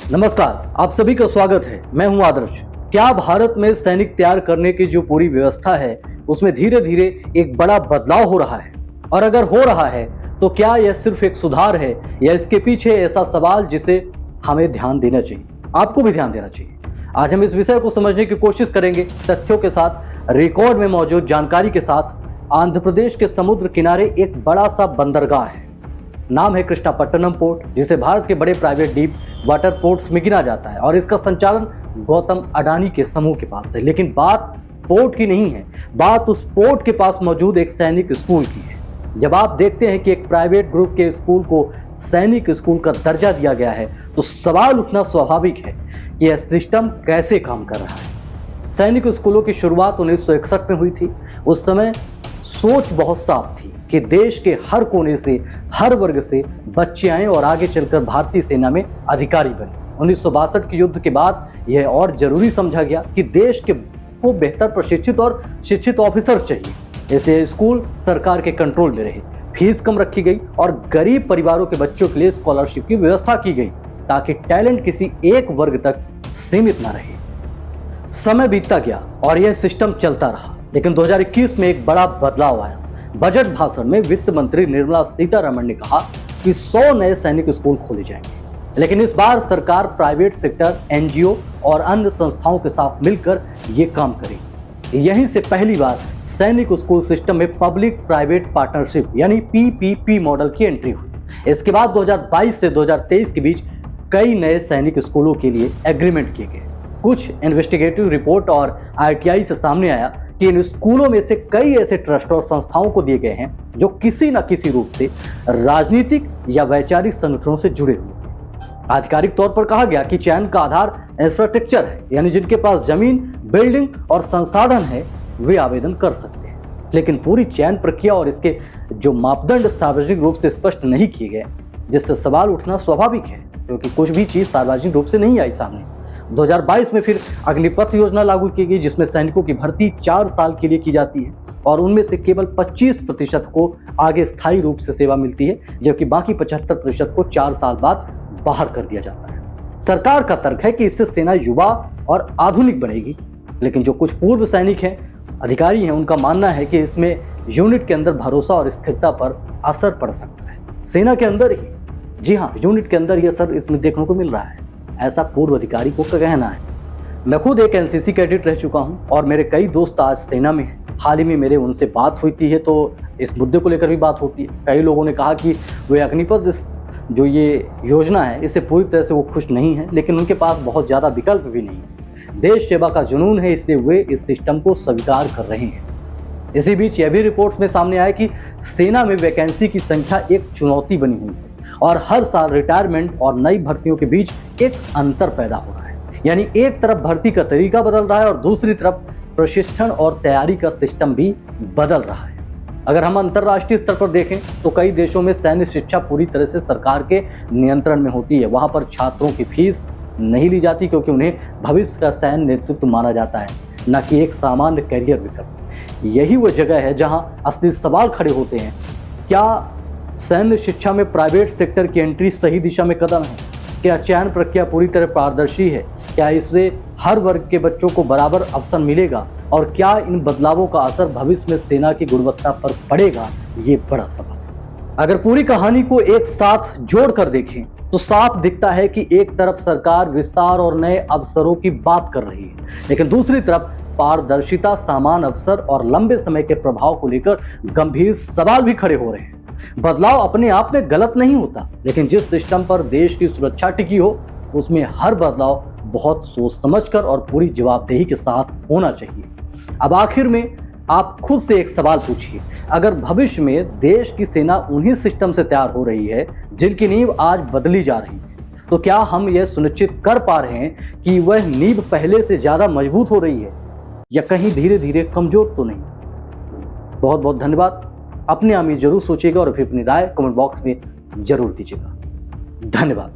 नमस्कार, आप सभी का स्वागत है। मैं हूं आदर्श। क्या भारत में सैनिक तैयार करने की जो पूरी व्यवस्था है उसमें धीरे धीरे एक बड़ा बदलाव हो रहा है? और अगर हो रहा है तो क्या यह सिर्फ एक सुधार है या इसके पीछे ऐसा सवाल जिसे हमें ध्यान देना चाहिए, आपको भी ध्यान देना चाहिए। आज हम इस विषय को समझने की कोशिश करेंगे तथ्यों के साथ, रिकॉर्ड में मौजूद जानकारी के साथ। आंध्र प्रदेश के समुद्र किनारे एक बड़ा सा बंदरगाह है, नाम है कृष्णापट्टनम पोर्ट, जिसे भारत के बड़े प्राइवेट डीप वाटर पोर्ट्स में गिना जाता है और इसका संचालन गौतम अडानी के समूह के पास है। लेकिन बात पोर्ट की नहीं है, बात उस पोर्ट के पास मौजूद एक सैनिक स्कूल की है। जब आप देखते हैं कि एक प्राइवेट ग्रुप के स्कूल को सैनिक स्कूल का दर्जा दिया गया है तो सवाल उठना स्वाभाविक है कि यह सिस्टम कैसे काम कर रहा है। सैनिक स्कूलों की शुरुआत 1961 में हुई थी। उस समय सोच बहुत साफ थी कि देश के हर कोने से, हर वर्ग से बच्चे आए और आगे चलकर भारतीय सेना में अधिकारी बने। 1962 के युद्ध के बाद यह और जरूरी समझा गया कि देश को बेहतर प्रशिक्षित और शिक्षित ऑफिसर्स चाहिए। इसलिए स्कूल सरकार के कंट्रोल में रहे, फीस कम रखी गई और गरीब परिवारों के बच्चों के लिए स्कॉलरशिप की व्यवस्था की गई ताकि टैलेंट किसी एक वर्ग तक सीमित न रहे। समय बीतता गया और यह सिस्टम चलता रहा, लेकिन 2021 में एक बड़ा बदलाव आया। बजट भाषण में वित्त मंत्री निर्मला सीतारमण ने कहा कि 100 नए सैनिक स्कूल खोले जाएंगे। लेकिन इस बार सरकार प्राइवेट सेक्टर, एनजीओ और अन्य संस्थाओं के साथ मिलकर ये काम करेगी। यहीं से पहली बार सैनिक स्कूल सिस्टम में पब्लिक प्राइवेट पार्टनरशिप यानी पीपीपी मॉडल की एंट्री हुई। इसके बाद 2022 से 2023 के बीच कई नए सैनिक स्कूलों के लिए एग्रीमेंट किए गए। कुछ इन्वेस्टिगेटिव रिपोर्ट और आरटीआई से सामने आया कि इन स्कूलों में से कई ऐसे ट्रस्ट और संस्थाओं को दिए गए हैं जो किसी न किसी रूप से राजनीतिक या वैचारिक संगठनों से जुड़े हुए। आधिकारिक तौर पर कहा गया कि चयन का आधार इंफ्रास्ट्रक्चर है, यानी जिनके पास जमीन, बिल्डिंग और संसाधन है वे आवेदन कर सकते हैं। लेकिन पूरी चयन प्रक्रिया और इसके जो मापदंड सार्वजनिक रूप से स्पष्ट नहीं किए गए, जिससे सवाल उठना स्वाभाविक है क्योंकि कुछ भी चीज सार्वजनिक रूप से नहीं आई सामने। 2022 में फिर अग्निपथ योजना लागू की गई, जिसमें सैनिकों की भर्ती 4 साल के लिए की जाती है और उनमें से केवल 25% को आगे स्थायी रूप से सेवा मिलती है, जबकि बाकी 75% को 4 साल बाद बाहर कर दिया जाता है। सरकार का तर्क है कि इससे सेना युवा और आधुनिक बनेगी, लेकिन जो कुछ पूर्व सैनिक हैं, अधिकारी हैं, उनका मानना है कि इसमें यूनिट के अंदर भरोसा और स्थिरता पर असर पड़ सकता है। सेना के अंदर ही, जी हाँ, यूनिट के अंदर ही असर इसमें देखने को मिल रहा है, ऐसा पूर्व अधिकारी को कहना है। मैं खुद एक एनसीसी कैडेट रह चुका हूं और मेरे कई दोस्त आज सेना में हैं। हाल ही में मेरे उनसे बात हुई है तो इस मुद्दे को लेकर भी बात होती है। कई लोगों ने कहा कि वे अग्निपथ जो ये योजना है इससे पूरी तरह से वो खुश नहीं है, लेकिन उनके पास बहुत ज़्यादा विकल्प भी नहीं है। देश सेवा का जुनून है, इसलिए वे इस सिस्टम को स्वीकार कर रहे हैं। इसी बीच यह भी रिपोर्ट्स में सामने आया कि सेना में वैकेंसी की संख्या एक चुनौती बनी हुई है और हर साल रिटायरमेंट और नई भर्तियों के बीच एक अंतर पैदा हो रहा है। यानी एक तरफ भर्ती का तरीका बदल रहा है और दूसरी तरफ प्रशिक्षण और तैयारी का सिस्टम भी बदल रहा है। अगर हम अंतर्राष्ट्रीय स्तर पर देखें तो कई देशों में सैन्य शिक्षा पूरी तरह से सरकार के नियंत्रण में होती है। वहां पर छात्रों की फीस नहीं ली जाती क्योंकि उन्हें भविष्य का सैन्य नेतृत्व माना जाता है, न कि एक सामान्य कैरियर विकल्प। यही वो जगह है जहां असली सवाल खड़े होते हैं। क्या सैन्य शिक्षा में प्राइवेट सेक्टर की एंट्री सही दिशा में कदम है? क्या चयन प्रक्रिया पूरी तरह पारदर्शी है? क्या इससे हर वर्ग के बच्चों को बराबर अवसर मिलेगा? और क्या इन बदलावों का असर भविष्य में सेना की गुणवत्ता पर पड़ेगा? ये बड़ा सवाल है। अगर पूरी कहानी को एक साथ जोड़कर देखें तो साफ दिखता है कि एक तरफ सरकार विस्तार और नए अवसरों की बात कर रही है, लेकिन दूसरी तरफ पारदर्शिता, समान अवसर और लंबे समय के प्रभाव को लेकर गंभीर सवाल भी खड़े हो रहे हैं। बदलाव अपने आप में गलत नहीं होता, लेकिन जिस सिस्टम पर देश की सुरक्षा टिकी हो उसमें हर बदलाव बहुत सोच समझकर और पूरी जवाबदेही के साथ होना चाहिए। अब आखिर में आप खुद से एक सवाल पूछिए, अगर भविष्य में देश की सेना उन्हीं सिस्टम से तैयार हो रही है जिनकी नींव आज बदली जा रही है, तो क्या हम यह सुनिश्चित कर पा रहे हैं कि वह नींव पहले से ज्यादा मजबूत हो रही है या कहीं धीरे धीरे कमजोर तो नहीं? बहुत बहुत धन्यवाद। अपने आप में जरूर सोचिएगा और फिर अपनी राय कमेंट बॉक्स में जरूर दीजिएगा। धन्यवाद।